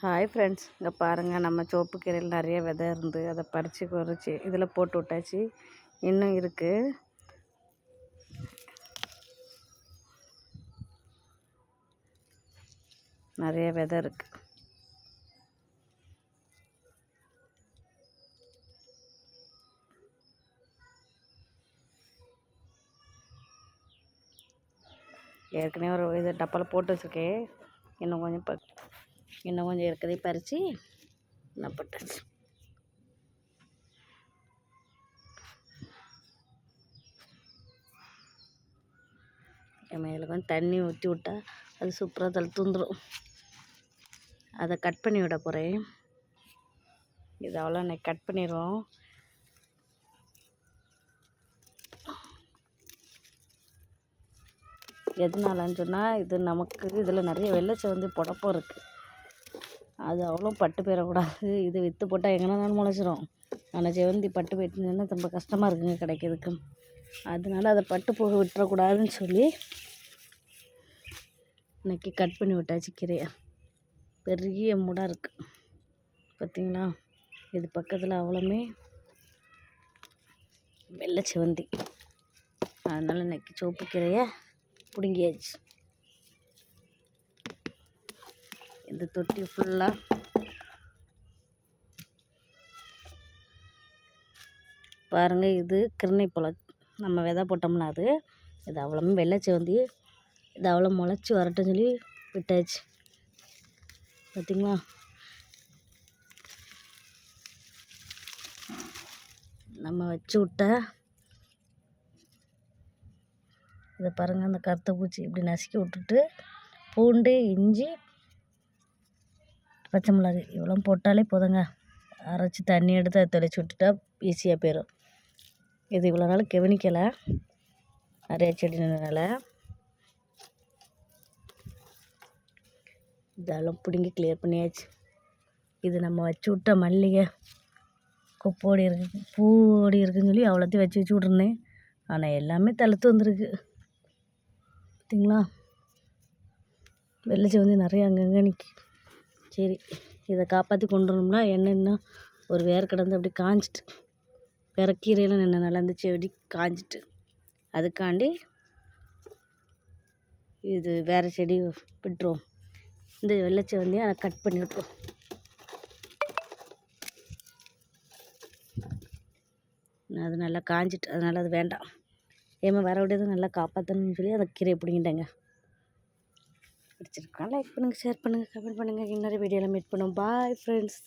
Hi friends, இங்கே பாருங்கள், நம்ம சோப்பு கீரையில் நிறைய விதை இருந்து அதை பறித்து குறைச்சி இதில் போட்டு விட்டாச்சு. இன்னும் இருக்குது. நிறைய விதை இருக்குது. ஏற்கனவே ஒரு இது டப்பாவில் போட்டு வச்சுருக்கேன். இன்னும் கொஞ்சம் இருக்கிறதே பறித்து நான் போட்டாச்சு. மேலே கொஞ்சம் தண்ணி ஊற்றி விட்டா அது சூப்பராக தழுத்து வந்துடும். அதை கட் பண்ணி விட போகிறேன். இது அவ்வளோ நான் கட் பண்ணிடுவோம். எதனாலன்னு சொன்னால், இது நமக்கு இதில் நிறைய வெள்ளைச்செவந்தி புடப்பும் இருக்குது. அது அவ்வளோ பட்டு போயிடக்கூடாது. இது விற்று போட்டால் எங்கேனாலும் முளைச்சிரும். ஆனால் செவந்தி பட்டு போயிட்டுன்னா ரொம்ப கஷ்டமாக இருக்குங்க கிடைக்கிறதுக்கு. அதனால அதை பட்டு போக விட்டுறக்கூடாதுன்னு சொல்லி இன்றைக்கி கட் பண்ணி விட்டாச்சு கீரையை. பெரிய மூடாக இருக்குது பார்த்திங்களா. இது பக்கத்தில் அவ்வளோமே வெள்ளைச்செவந்தி. அதனால் இன்றைக்கி சோப்பு கீரையை பிடுங்கியாச்சு. இந்த தொட்டி ஃபுல்லாக பாருங்கள். இது கிருணை பழம் நம்ம விதை போட்டோம்னா இது அவ்வளோமே வெள்ளைச்செவந்தி. இது அவ்வளோ முளைச்சி வரட்டும்னு சொல்லி விட்டாச்சு. பார்த்திங்களா, நம்ம வச்சு விட்ட இதை பாருங்கள். அந்த கருத்தை பூச்சி இப்படி நசுக்கி விட்டுட்டு பூண்டு, இஞ்சி, பச்சை மிளகு இவ்வளோ போட்டாலே போதுங்க. அரைச்சி தண்ணி எடுத்து அதை தெளித்து விட்டுட்டா ஈஸியாக போயிடும். இது இவ்வளோ நாள் கவனிக்கலை, நிறைய செடி நின்றனால. இதெல்லாம் பிடுங்கி கிளியர் பண்ணியாச்சு. இது நம்ம வச்சு விட்ட மல்லிகை கொப்போடி இருக்குது, பூவோடி இருக்குதுன்னு சொல்லி அவ்வளோத்தையும் வச்சு விட்ருந்தேன். ஆனால் எல்லாமே தழுத்து வந்துருக்கு பார்த்திங்களா. வெள்ளைச்செவந்தி நிறைய அங்கங்கே நிற்கி. சரி, இதை காப்பாற்றி கொண்டு வரணும்னா என்னென்னா, ஒரு வேர் கிடந்து அப்படி காஞ்சிட்டு, வேற கீரையெல்லாம் நின்றனால அந்த செடி காஞ்சிட்டு, அதுக்காண்டி இது வேறு செடி விட்டுருவோம். இந்த வெள்ளைச்செவந்தியை அதை கட் பண்ணி விட்டுருவோம். அது நல்லா காஞ்சிட்டு, அதனால் அது வேண்டாம். ஏமா வர விடையதை நல்லா காப்பாற்றணும்னு சொல்லி அதை கீரையை பிடிங்கிட்டேங்க. பிடிச்சிருக்கா லைக் பண்ணுங்கள், ஷேர் பண்ணுங்கள், கமெண்ட் பண்ணுங்கள். இன்னொரு வீடியோவில் மீட் பண்ணுவோம். Bye friends.